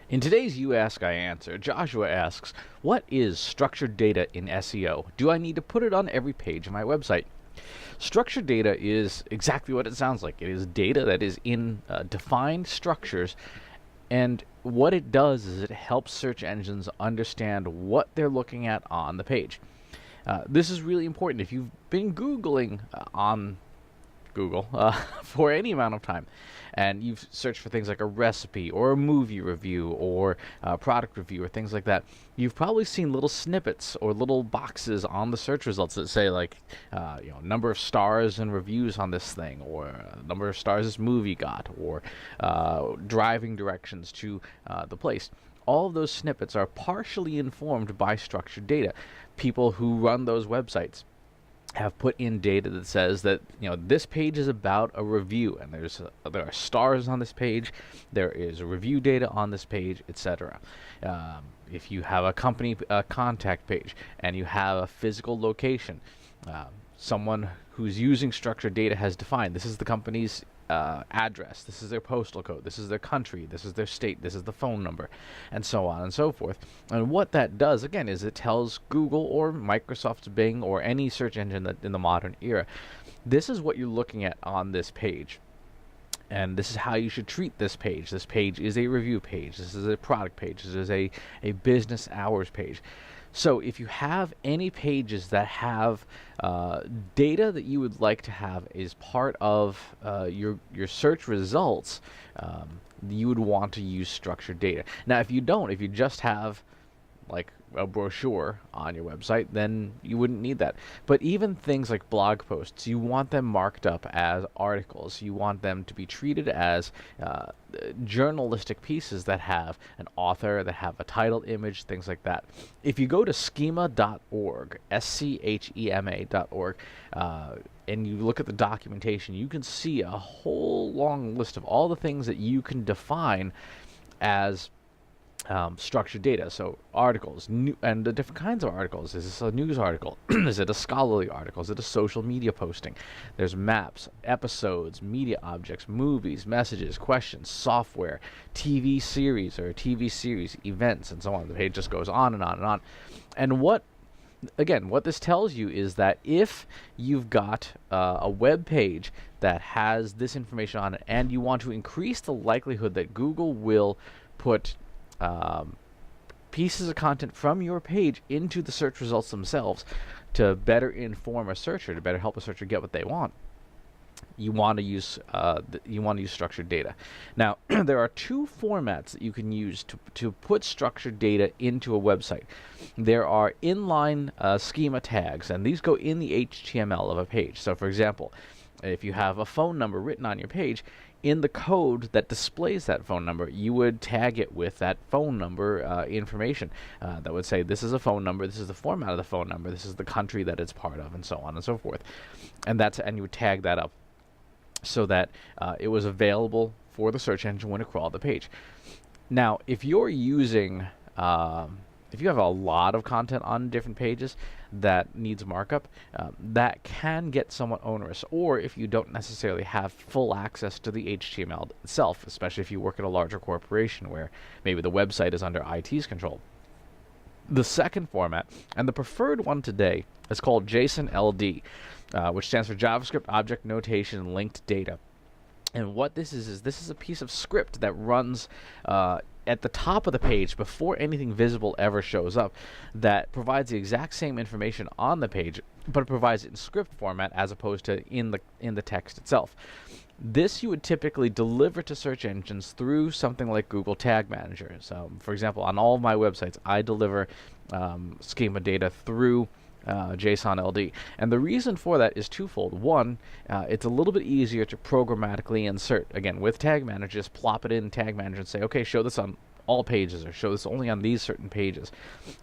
In today's You Ask, I Answer, Joshua asks, what is structured data in SEO? Do I need to put it on every page of my website? Structured data is exactly what it sounds like. It is data that is in defined structures, and what it does is it helps search engines understand what they're looking at on the page. This is really important. If you've been Googling on Google for any amount of time, and you've searched for things like a recipe or a movie review or a product review or things like that, you've probably seen little snippets or little boxes on the search results that say like, number of stars and reviews on this thing, or number of stars this movie got, or driving directions to the place. All of those snippets are partially informed by structured data. People who run those websites have put in data that says that this page is about a review, and there are stars on this page, there is review data on this page, etc. If you have a company contact page and you have a physical location, someone who's using structured data has defined this is the company's address, this is their postal code, this is their country, this is their state, this is the phone number, and so on and so forth. And what that does, again, is it tells Google or Microsoft's Bing or any search engine that in the modern era, this is what you're looking at on this page. And this is how you should treat this page. This page is a review page. This is a product page. This is a business hours page. So if you have any pages that have data that you would like to have as part of your search results, you would want to use structured data. Now, if you don't, if you just have like a brochure on your website, then you wouldn't need that. But even things like blog posts, you want them marked up as articles. You want them to be treated as journalistic pieces that have an author, that have a title image, things like that. If you go to schema.org, schema.org, and you look at the documentation, you can see a whole long list of all the things that you can define as structured data. So articles, and the different kinds of articles. Is this a news article? Is it a scholarly article? Is it a social media posting? There's maps, episodes, media objects, movies, messages, questions, software, TV series or TV series, events, and so on. The page just goes on and on and on. And what this tells you is that if you've got a web page that has this information on it, and you want to increase the likelihood that Google will put pieces of content from your page into the search results themselves to better inform a searcher, to better help a searcher get what they want, you want to use structured data. Now, there are two formats that you can use to put structured data into a website. There are inline schema tags, and these go in the HTML of a page. So, for example, if you have a phone number written on your page, in the code that displays that phone number, you would tag it with that phone number information that would say this is a phone number, this is the format of the phone number, this is the country that it's part of, and so on and so forth. And you would tag that up so that it was available for the search engine when it crawled the page. Now, if you're using if you have a lot of content on different pages that needs markup, that can get somewhat onerous. Or if you don't necessarily have full access to the HTML itself, especially if you work at a larger corporation where maybe the website is under IT's control. The second format, and the preferred one today, is called JSON-LD, which stands for JavaScript Object Notation Linked Data. And what this is this is a piece of script that runs at the top of the page before anything visible ever shows up, that provides the exact same information on the page, but it provides it in script format as opposed to in the text itself. This you would typically deliver to search engines through something like Google Tag Manager. So, for example, on all of my websites, I deliver schema data through JSON-LD. And the reason for that is twofold. One, it's a little bit easier to programmatically insert. Again, with Tag Manager, just plop it in Tag Manager and say, okay, show this on all pages, or show this only on these certain pages.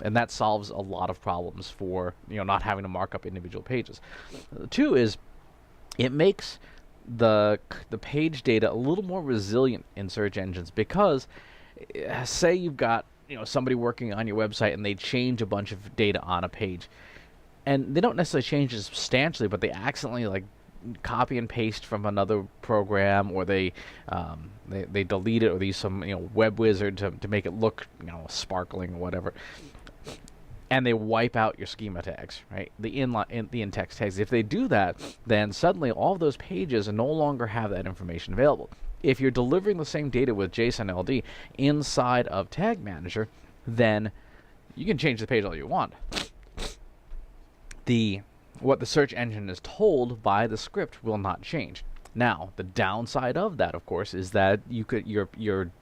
And that solves a lot of problems for not having to mark up individual pages. Two is it makes the page data a little more resilient in search engines, because say you've got somebody working on your website and they change a bunch of data on a page, and they don't necessarily change it substantially, but they accidentally copy and paste from another program, or they delete it, or they use some web wizard to make it look sparkling or whatever, and they wipe out your schema tags, right? The in-text tags. If they do that, then suddenly all of those pages no longer have that information available. If you're delivering the same data with JSON-LD inside of Tag Manager, then you can change the page all you want. What the search engine is told by the script will not change. Now, the downside of that, of course, is that your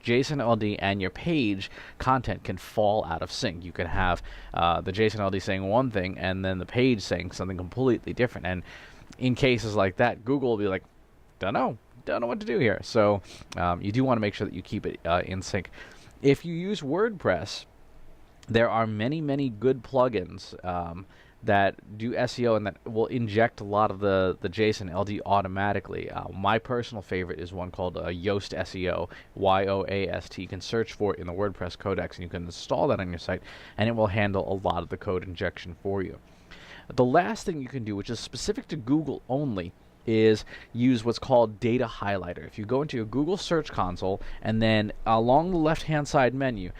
JSON-LD and your page content can fall out of sync. You can have the JSON-LD saying one thing and then the page saying something completely different. And in cases like that, Google will be like, don't know what to do here. So you do want to make sure that you keep it in sync. If you use WordPress, there are many good plugins that do SEO and that will inject a lot of the JSON-LD automatically. My personal favorite is one called Yoast SEO, Y-O-A-S-T. You can search for it in the WordPress codex, and you can install that on your site, and it will handle a lot of the code injection for you. The last thing you can do, which is specific to Google only, is use what's called Data Highlighter. If you go into your Google Search Console, and then along the left-hand side menu,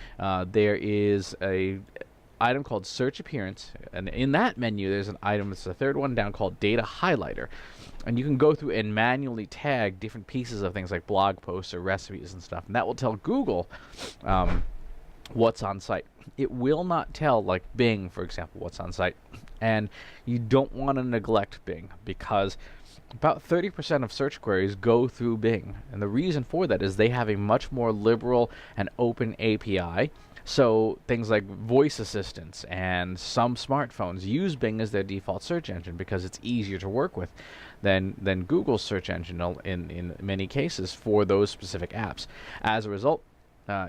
there is a item called Search Appearance, and in that menu there's an item, it's the third one down, called Data Highlighter, and you can go through and manually tag different pieces of things like blog posts or recipes and stuff, and that will tell Google what's on site. It will not tell, like Bing, for example, what's on site, and you don't want to neglect Bing, because about 30% of search queries go through Bing, and the reason for that is they have a much more liberal and open API. So things like voice assistants and some smartphones use Bing as their default search engine because it's easier to work with than Google's search engine in many cases for those specific apps. As a result,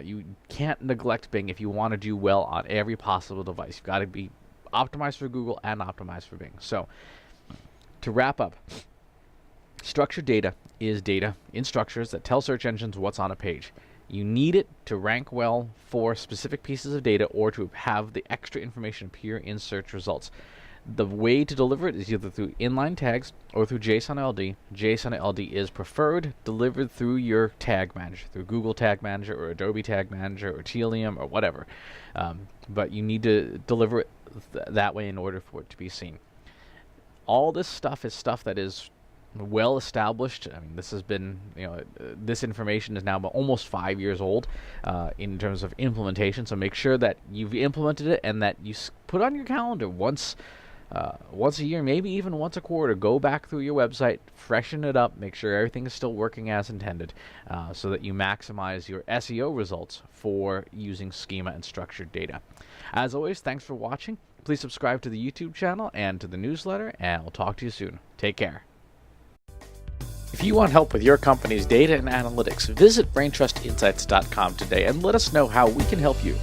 you can't neglect Bing if you want to do well on every possible device. You've got to be optimized for Google and optimized for Bing. So to wrap up, structured data is data in structures that tell search engines what's on a page. You need it to rank well for specific pieces of data or to have the extra information appear in search results. The way to deliver it is either through inline tags or through JSON-LD. JSON-LD is preferred delivered through your tag manager, through Google Tag Manager or Adobe Tag Manager or Telium or whatever. But you need to deliver it that way in order for it to be seen. All this stuff is stuff that is well established. I mean, this has been, this information is now almost 5 years old in terms of implementation. So make sure that you've implemented it and that you put on your calendar once a year, maybe even once a quarter. Go back through your website, freshen it up, make sure everything is still working as intended, so that you maximize your SEO results for using schema and structured data. As always, thanks for watching. Please subscribe to the YouTube channel and to the newsletter, and I'll talk to you soon. Take care. If you want help with your company's data and analytics, visit braintrustinsights.com today and let us know how we can help you.